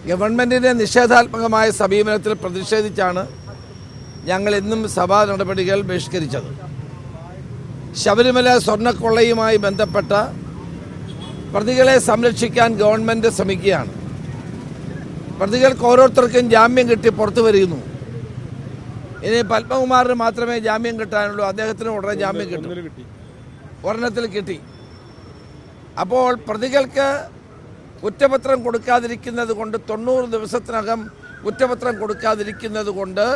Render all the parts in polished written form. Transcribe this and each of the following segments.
ഗവൺമെൻറ്റിൻ്റെ നിഷേധാത്മകമായ സമീപനത്തിൽ പ്രതിഷേധിച്ചാണ് ഞങ്ങൾ ഇന്നും സഭാ നടപടികൾ ബഹിഷ്കരിച്ചത്. ശബരിമല സ്വർണ്ണക്കൊള്ളയുമായി ബന്ധപ്പെട്ട പ്രതികളെ സംരക്ഷിക്കാൻ ഗവൺമെൻറ് ശ്രമിക്കുകയാണ്. പ്രതികൾക്ക് ഓരോരുത്തർക്കും ജാമ്യം കിട്ടി പുറത്തു വരുന്നു. ഇനി പത്മകുമാറിന് മാത്രമേ ജാമ്യം കിട്ടാനുള്ളൂ. അദ്ദേഹത്തിന് ഉടനെ ജാമ്യം കിട്ടും. ഒരെണ്ണത്തിൽ കിട്ടി. അപ്പോൾ പ്രതികൾക്ക് കുറ്റപത്രം കൊടുക്കാതിരിക്കുന്നത് കൊണ്ട് 90 ദിവസത്തിനകം കുറ്റപത്രം കൊടുക്കാതിരിക്കുന്നത് കൊണ്ട്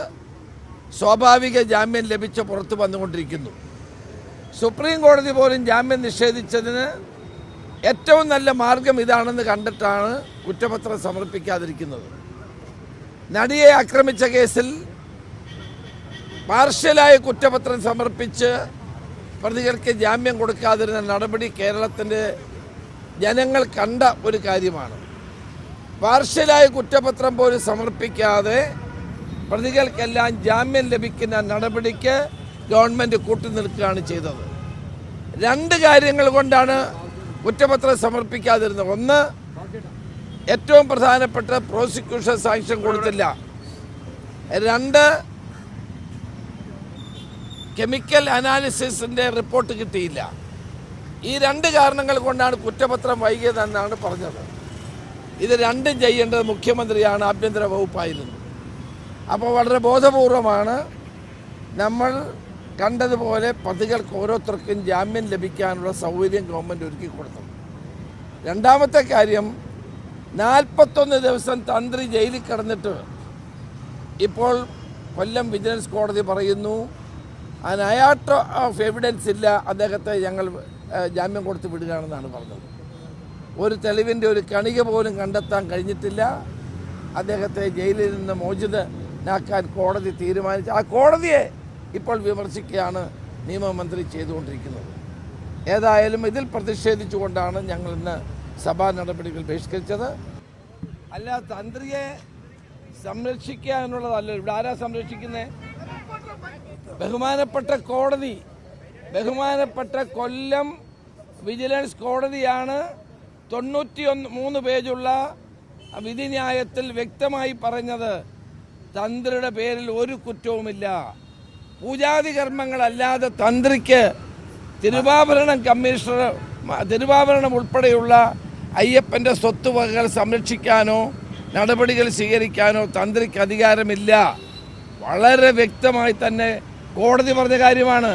സ്വാഭാവിക ജാമ്യം ലഭിച്ച് പുറത്തു വന്നുകൊണ്ടിരിക്കുന്നു. സുപ്രീം കോടതി പോലും ജാമ്യം നിഷേധിച്ചതിന് ഏറ്റവും നല്ല മാർഗം ഇതാണെന്ന് കണ്ടിട്ടാണ് കുറ്റപത്രം സമർപ്പിക്കാതിരിക്കുന്നത്. നടിയെ ആക്രമിച്ച കേസിൽ പാർഷ്യലായ കുറ്റപത്രം സമർപ്പിച്ച് പ്രതികൾക്ക് ജാമ്യം കൊടുക്കാതിരുന്ന നടപടി കേരളത്തിൻ്റെ ജനങ്ങൾ കണ്ട ഒരു കാര്യമാണ്. പാർഷ്യലായ കുറ്റപത്രം പോലും സമർപ്പിക്കാതെ പ്രതികൾക്കെല്ലാം ജാമ്യം ലഭിക്കുന്ന നടപടിക്ക് ഗവൺമെൻറ് കൂട്ടുനിൽക്കുകയാണ് ചെയ്തത്. 2 കാര്യങ്ങൾ കൊണ്ടാണ് കുറ്റപത്രം സമർപ്പിക്കാതിരുന്നത്. ഒന്ന്, ഏറ്റവും പ്രധാനപ്പെട്ട പ്രോസിക്യൂഷൻ സാങ്ഷൻ കൊടുത്തില്ല. 2, കെമിക്കൽ അനാലിസിസിൻ്റെ റിപ്പോർട്ട് കിട്ടിയില്ല. ഈ 2 കാരണങ്ങൾ കൊണ്ടാണ് കുറ്റപത്രം വൈകിയതെന്നാണ് പറഞ്ഞത്. ഇത് 2 ചെയ്യേണ്ടത് മുഖ്യമന്ത്രിയാണ്, ആഭ്യന്തര വകുപ്പായിരുന്നു. അപ്പോൾ വളരെ ബോധപൂർവമാണ് നമ്മൾ കണ്ടതുപോലെ പ്രതികൾക്ക് ഓരോരുത്തർക്കും ജാമ്യം ലഭിക്കാനുള്ള സൗകര്യം ഗവൺമെൻറ് ഒരുക്കി കൊടുത്തത്. രണ്ടാമത്തെ കാര്യം, 41 ദിവസം തന്ത്രി ജയിലിൽ കിടന്നിട്ട് ഇപ്പോൾ കൊല്ലം വിജിലൻസ് കോടതി പറയുന്നു അയാട്ട ഓഫ് എവിഡൻസ് ഇല്ല, അദ്ദേഹത്തെ ഞങ്ങൾ ജാമ്യം കൊടുത്ത് വിടുകയാണെന്നാണ് പറഞ്ഞത്. ഒരു തെളിവിൻ്റെ ഒരു കണിക പോലും കണ്ടെത്താൻ കഴിഞ്ഞിട്ടില്ല. അദ്ദേഹത്തെ ജയിലിൽ നിന്ന് മോചിതനാക്കാൻ കോടതി തീരുമാനിച്ചു. ആ കോടതിയെ ഇപ്പോൾ വിമർശിക്കുകയാണ് നിയമമന്ത്രി ചെയ്തുകൊണ്ടിരിക്കുന്നത്. ഏതായാലും ഇതിൽ പ്രതിഷേധിച്ചുകൊണ്ടാണ് ഞങ്ങൾ ഇന്ന് സഭാ നടപടികൾ ബഹിഷ്കരിച്ചത്. അല്ല, തന്ത്രിയെ സംരക്ഷിക്കുക എന്നുള്ളതല്ല. ഇവിടെ ആരാ സംരക്ഷിക്കുന്നത്? ബഹുമാനപ്പെട്ട കോടതി, ബഹുമാനപ്പെട്ട കൊല്ലം വിജിലൻസ് കോടതിയാണ് 93 പേജുള്ള വിധിന്യായത്തിൽ വ്യക്തമായി പറഞ്ഞത് തന്ത്രിയുടെ പേരിൽ ഒരു കുറ്റവുമില്ല. പൂജാതി കർമ്മങ്ങളല്ലാതെ തന്ത്രിക്ക് തിരുവാഭരണം കമ്മീഷണർ, തിരുവാഭരണം ഉൾപ്പെടെയുള്ള അയ്യപ്പൻ്റെ സ്വത്തുവകകൾ സംരക്ഷിക്കാനോ നടപടികൾ സ്വീകരിക്കാനോ തന്ത്രിക്ക് അധികാരമില്ല. വളരെ വ്യക്തമായി തന്നെ കോടതി പറഞ്ഞ കാര്യമാണ്.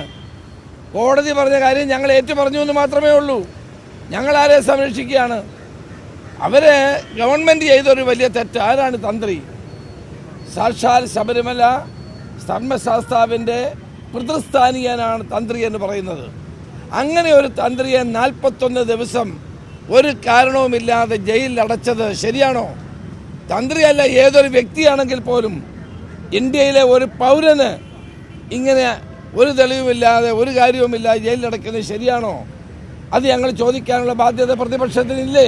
കോടതി പറഞ്ഞ കാര്യം ഞങ്ങൾ ഏറ്റുപറഞ്ഞു എന്ന് മാത്രമേ ഉള്ളൂ. ഞങ്ങൾ ആരെ സംരക്ഷിക്കുകയാണ്? അവരെ ഗവൺമെൻറ് ചെയ്തൊരു വലിയ തെറ്റ്. ആരാണ് തന്ത്രി? സാക്ഷാൽ ശബരിമല ധർമ്മശാസ്താവിൻ്റെ പിതൃസ്ഥാനീയനാണ് തന്ത്രി എന്ന് പറയുന്നത്. അങ്ങനെ ഒരു തന്ത്രിയെ 41 ദിവസം ഒരു കാരണവുമില്ലാതെ ജയിലിൽ അടച്ചത് ശരിയാണോ? തന്ത്രിയല്ല, ഏതൊരു വ്യക്തിയാണെങ്കിൽ പോലും ഇന്ത്യയിലെ ഒരു പൗരന് ഇങ്ങനെ ഒരു തെളിവുമില്ലാതെ ഒരു കാര്യവുമില്ലാതെ ജയിലിലടക്കുന്നത് ശരിയാണോ? അത് ഞങ്ങൾ ചോദിക്കാനുള്ള ബാധ്യത പ്രതിപക്ഷത്തിനില്ലേ?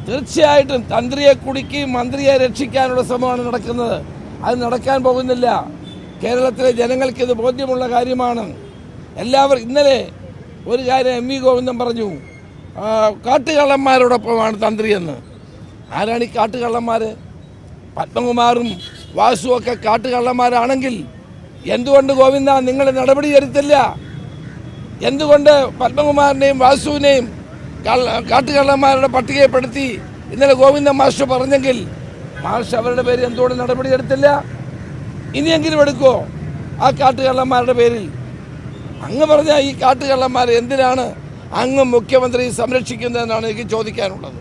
തീർച്ചയായിട്ടും തന്ത്രിയെ കുടുക്കി മന്ത്രിയെ രക്ഷിക്കാനുള്ള ശ്രമമാണ് നടക്കുന്നത്. അത് നടക്കാൻ പോകുന്നില്ല. കേരളത്തിലെ ജനങ്ങൾക്ക് ഇത് ബോധ്യമുള്ള കാര്യമാണ്. എല്ലാവരും ഇന്നലെ ഒരു കാര്യം എം വി ഗോവിന്ദൻ പറഞ്ഞു, കാട്ടുകള്ളന്മാരോടൊപ്പമാണ് തന്ത്രിയെന്ന്. ആരാണ് ഈ കാട്ടുകള്ളന്മാർ? പത്മകുമാറും വാസുവൊക്കെ കാട്ടുകള്ളന്മാരാണെങ്കിൽ എന്തുകൊണ്ട് ഗോവിന്ദ നിങ്ങൾ നടപടി എടുത്തില്ല? എന്തുകൊണ്ട് പത്മകുമാറിനെയും വാസുവിനെയും കാട്ടുകള്ളന്മാരുടെ പട്ടികപ്പെടുത്തി ഇന്നലെ ഗോവിന്ദ മാസ്റ്റർ പറഞ്ഞെങ്കിൽ മാസ്റ്റർ അവരുടെ പേര് എന്തുകൊണ്ട് നടപടി എടുത്തില്ല? ഇനിയെങ്കിലും എടുക്കുമോ ആ കാട്ടുകള്ളന്മാരുടെ പേരിൽ? അങ്ങ് പറഞ്ഞ ഈ കാട്ടുകള്ളന്മാർ എന്തിനാണ് അങ്ങ് മുഖ്യമന്ത്രി സംരക്ഷിക്കുന്നതെന്നാണ് എനിക്ക് ചോദിക്കാനുള്ളത്.